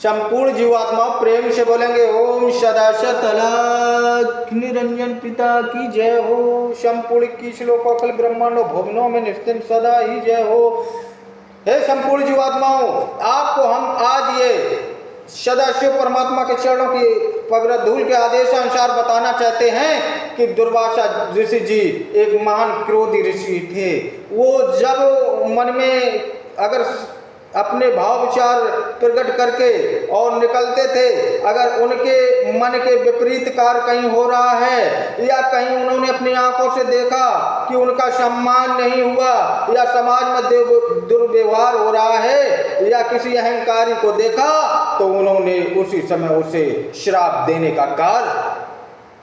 संपूर्ण जीवात्मा प्रेम से बोलेंगे ओम सदाशिव अलख निरंजन पिता की जय हो। संपूर्ण की श्लोकों कल ब्रह्मांडों भुवनों में निस्तिन सदा ही जय हो। हे संपूर्ण जीवात्माओं, आपको हम आज ये सदाशिव परमात्मा के चरणों की पवित्र धूल के आदेश अनुसार बताना चाहते हैं कि दुर्वासा ऋषि जी एक महान क्रोधी ऋषि थे। वो जब मन में अगर अपने भाव विचार प्रकट करके और निकलते थे, अगर उनके मन के विपरीत कार्य कहीं हो रहा है या कहीं उन्होंने अपनी आंखों से देखा कि उनका सम्मान नहीं हुआ या समाज में दुर्व्यवहार हो रहा है या किसी अहंकारी को देखा, तो उन्होंने उसी समय उसे श्राप देने का कार्य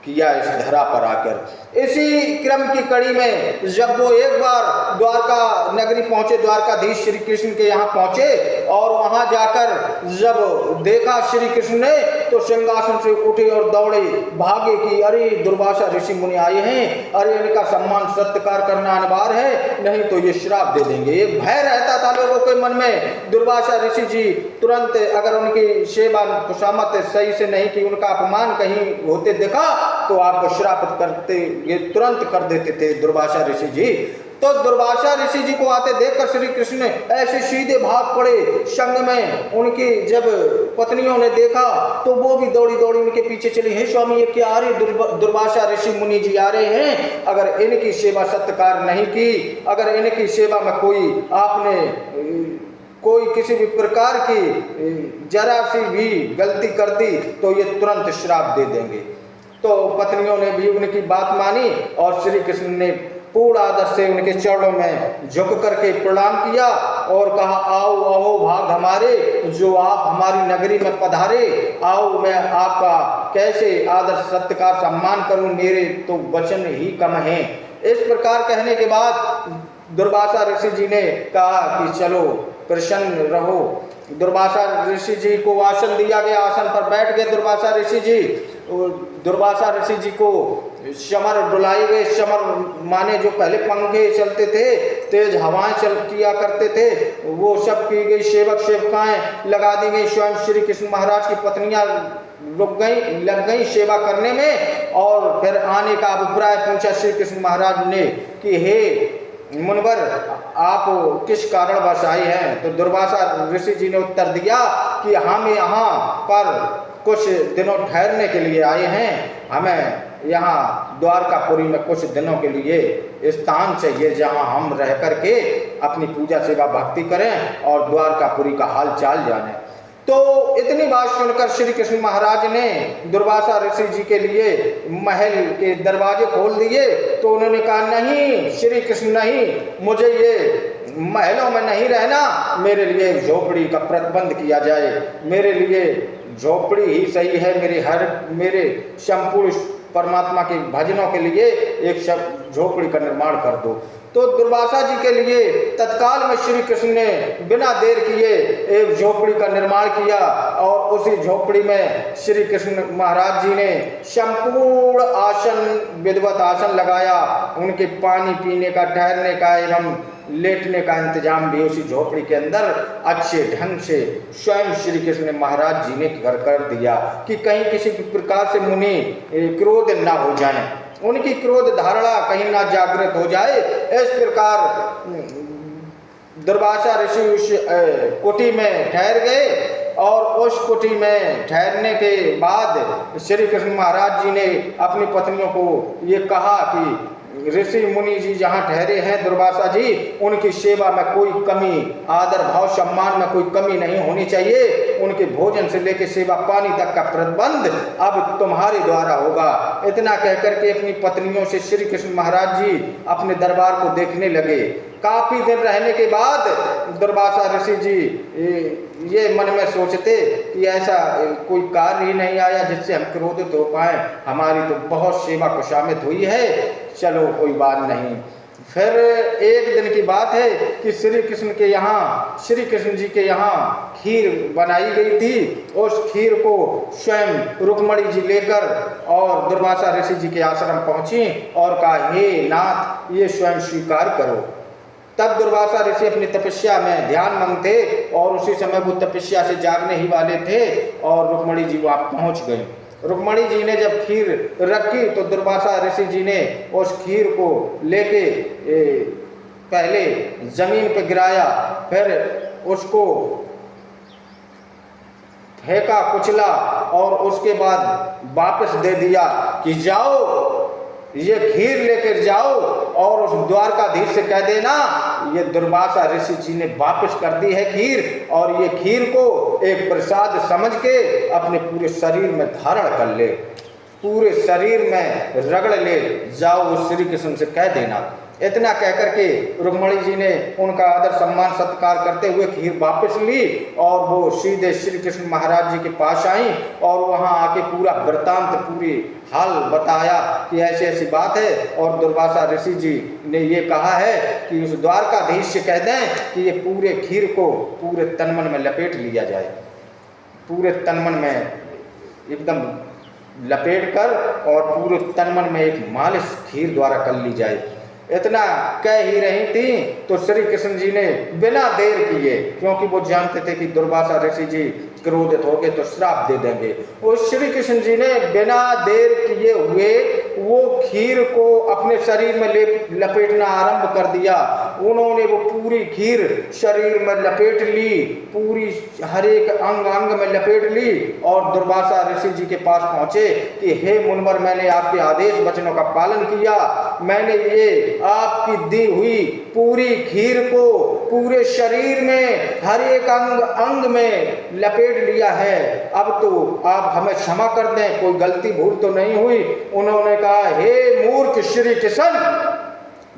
किया इस धरा पर आकर। इसी क्रम की कड़ी में जब वो एक बार द्वारका नगरी पहुंचे, द्वारकाधीश श्री कृष्ण के यहाँ पहुंचे और वहां जाकर जब देखा श्री कृष्ण ने, तो सिंहासन से उठे और दौड़े भागे कि अरे दुर्वासा ऋषि मुनि आए हैं, अरे इनका सम्मान सत्कार करना अनिवार्य है, नहीं तो ये श्राप दे देंगे। एक भय रहता था लोगों के मन में। दुर्वासा ऋषि जी तुरंत अगर उनकी सेवा खुशामत सही से नहीं की, उनका अपमान कहीं होते देखा तो आपको श्रापित करते, ये तुरंत कर देते थे दुर्वासा ऋषि जी। तो दुर्वासा ऋषि जी को आते देखकर श्री कृष्ण ने ऐसे सीधे भाग पड़े। संग में उनकी जब पत्नियों ने देखा तो वो भी दौड़ी दौड़ी उनके पीछे चली। हे स्वामी, ये क्या आ रही, दुर्वासा ऋषि मुनि जी आ रहे हैं, अगर इनकी सेवा सत्कार नहीं की, अगर इनकी सेवा में कोई आपने कोई किसी भी प्रकार की जरा सी भी गलती कर दी तो ये तुरंत श्राप दे देंगे। तो पत्नियों ने भी उनकी बात मानी और श्री कृष्ण ने पूर्ण आदर से उनके चरणों में झुक करके प्रणाम किया और कहा, आओ आओ भाग हमारे, जो आप हमारी नगरी में पधारे, आओ मैं आपका कैसे आदर सत्कार सम्मान करूं, मेरे तो वचन ही कम हैं। इस प्रकार कहने के बाद दुर्वासा ऋषि जी ने कहा कि चलो प्रसन्न रहो। दुर्वासा ऋषि जी को आसन दिया गया, आसन पर बैठ गए दुर्वासा ऋषि जी। दुर्वासा ऋषि जी को समर डुलाई गए। समर माने जो पहले पंखे चलते थे, तेज हवाएं चल किया करते थे, वो सब की गई। सेवक सेवकाएं लगा दी गई। स्वयं श्री कृष्ण महाराज की पत्नियां लग गई सेवा करने में। और फिर आने का अभिप्राय पूछा श्री कृष्ण महाराज ने कि हे मुनिवर, आप किस कारणवश आए हैं? तो दुर्वासा ऋषि जी ने उत्तर दिया कि हम यहाँ पर कुछ दिनों ठहरने के लिए आए हैं। हमें यहाँ द्वारकापुरी में कुछ दिनों के लिए स्थान चाहिए जहाँ हम रह करके अपनी पूजा सेवा भक्ति करें और द्वारकापुरी का हाल चाल जानें। तो इतनी बात सुनकर श्री कृष्ण महाराज ने दुर्वासा ऋषि जी के लिए महल के दरवाजे खोल दिए। तो उन्होंने कहा, नहीं श्री कृष्ण, नहीं, मुझे ये महलों में नहीं रहना, मेरे लिए झोपड़ी का प्रबंध किया जाए, मेरे लिए झोपड़ी ही सही है। मेरे संपूर्ण परमात्मा के भजनों के लिए एक झोपड़ी का निर्माण कर दो। तो दुर्वासा जी के लिए तत्काल में श्री कृष्ण ने बिना देर किए एक झोपड़ी का निर्माण किया और उसी झोपड़ी में श्री कृष्ण महाराज जी ने संपूर्ण आसन, विधिवत आसन लगाया। उनके पानी पीने का, ठहरने का एवं लेटने का इंतजाम भी उसी झोपड़ी के अंदर अच्छे ढंग से स्वयं श्री कृष्ण महाराज जी ने कर दिया कि कहीं किसी प्रकार से मुनि क्रोध न हो जाएं, उनकी क्रोध धारणा कहीं ना जागृत हो जाए। इस प्रकार दुर्वासा ऋषि उस कुटी में ठहर गए और उस कुटी में ठहरने के बाद श्री कृष्ण महाराज जी ने अपनी पत्नियों को ये कहा कि ऋषि मुनि जी जहाँ ठहरे हैं दुर्वासा जी, उनकी सेवा में कोई कमी, आदर भाव सम्मान में कोई कमी नहीं होनी चाहिए। उनके भोजन से लेकर सेवा पानी तक का प्रबंध अब तुम्हारे द्वारा होगा। इतना कहकर के अपनी पत्नियों से श्री कृष्ण महाराज जी अपने दरबार को देखने लगे। काफी दिन रहने के बाद दुर्वासा ऋषि जी ये मन में सोचते कि ऐसा कोई कार्य ही नहीं आया जिससे हम क्रोधित हो पाए, हमारी तो बहुत सेवा खुशामद हुई है, चलो कोई बात नहीं। फिर एक दिन की बात है कि श्री कृष्ण जी के यहाँ खीर बनाई गई थी। उस खीर को स्वयं रुक्मणी जी लेकर और दुर्वासा ऋषि जी के आश्रम पहुंची और कहा, हे नाथ, ये स्वयं स्वीकार करो। तब दुर्वासा ऋषि अपनी तपस्या में ध्यान मग्न थे और उसी समय वो तपस्या से जागने ही वाले थे और रुक्मणी जी वहाँ पहुँच गए। रुक्मणी जी ने जब खीर रखी तो दुर्वासा ऋषि जी ने उस खीर को लेके पहले जमीन पे गिराया, फिर उसको फेंका कुचला और उसके बाद वापस दे दिया कि जाओ ये खीर लेकर जाओ और उस द्वारकाधीश से कह देना ये दुर्वासा ऋषि जी ने वापस कर दी है खीर, और ये खीर को एक प्रसाद समझ के अपने पूरे शरीर में धारण कर ले, पूरे शरीर में रगड़ ले, जाओ उस श्री कृष्ण से कह देना। इतना कहकर के रुक्मणी जी ने उनका आदर सम्मान सत्कार करते हुए खीर वापस ली और वो सीधे श्री कृष्ण महाराज जी के पास आई और वहाँ आके पूरा वृत्तांत पूरी हाल बताया कि ऐसी ऐसी बात है और दुर्वासा ऋषि जी ने ये कहा है कि उस द्वारकाधीश से कह दें कि ये पूरे खीर को पूरे तनमन में लपेट लिया जाए, पूरे तनमन में एकदम लपेट कर और पूरे तनमन में एक मालिश खीर द्वारा कर ली जाए। इतना कह ही रही थी तो श्री कृष्ण जी ने बिना देर किए, क्योंकि वो जानते थे कि दुर्वासा ऋषि जी क्रोधित हो गए तो श्राप दे देंगे, वो श्री कृष्ण जी ने बिना देर किए हुए वो खीर को अपने शरीर में लपेटना आरंभ कर दिया। उन्होंने वो पूरी खीर शरीर में लपेट ली, पूरी हर एक अंग अंग में लपेट ली और दुर्वासा ऋषि जी के पास पहुंचे कि हे मुनिवर, मैंने आपके आदेश वचनों का पालन किया, मैंने ये आपकी दी हुई पूरी खीर को पूरे शरीर में हर एक अंग अंग में लपेट लिया है, अब तो आप हमें क्षमा कर दें, कोई गलती भूल तो नहीं हुई। उन्होंने कहा हे मूर्ख श्री कृष्ण,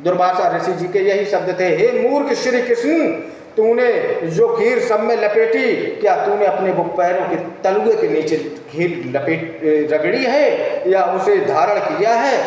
दुर्वासा ऋषि जी के यही शब्द थे, हे मूर्ख श्री कृष्ण, तूने जो खीर सब में लपेटी, क्या तूने अपने वो पैरों के तलुए के नीचे खीर लपेट रगड़ी है या उसे धारण किया है?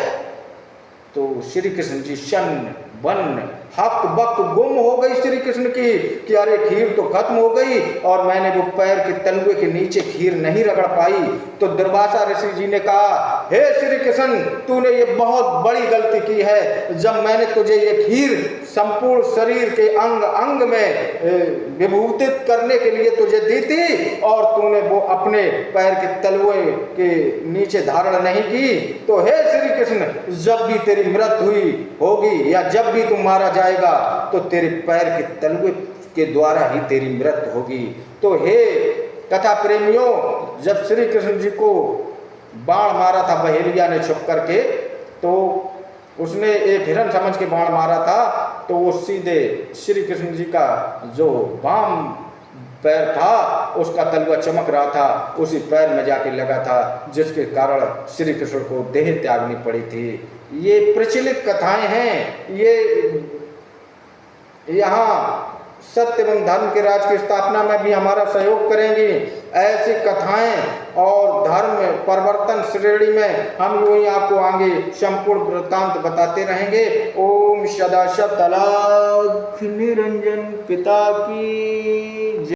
तो श्री कृष्ण जी शन वन हक बक गुम हो गई श्री कृष्ण की कि अरे खीर तो खत्म हो गई और मैंने वो पैर के तलुए के नीचे खीर नहीं रगड़ पाई। तो दुर्वासा ऋषि जी ने कहा हे श्री कृष्ण, तूने ये बहुत बड़ी गलती की है, जब मैंने तुझे ये खीर संपूर्ण शरीर के अंग अंग में विभूतित करने के लिए तुझे दी थी और तूने वो अपने पैर के तलुए के नीचे धारण नहीं की, तो हे श्री कृष्ण, जब भी तेरी मृत्यु हुई होगी या जब भी तू मारा जाएगा तो तेरे पैर के तलुए के द्वारा ही तेरी मृत्यु होगी। तो हे कथा प्रेमियों, जब श्री कृष्ण जी को बाण मारा था बहेलिया ने छुप करके, तो उसने एक हिरण समझ के बाण मारा था, तो वो सीधे श्री कृष्ण जी का जो बाम पैर था उसका तलुआ चमक रहा था, उसी पैर में जाके लगा था, जिसके कारण श्री कृष्ण को देह त्यागनी पड़ी थी। ये प्रचलित कथाएं हैं, ये यहाँ सत्य एवं धर्म के राज की स्थापना में भी हमारा सहयोग करेंगी। ऐसी कथाएं और धर्म परिवर्तन श्रेणी में हम यूं ही आपको आगे संपूर्ण वृत्तांत बताते रहेंगे। ओम सदाशिव तलाक निरंजन पिता की।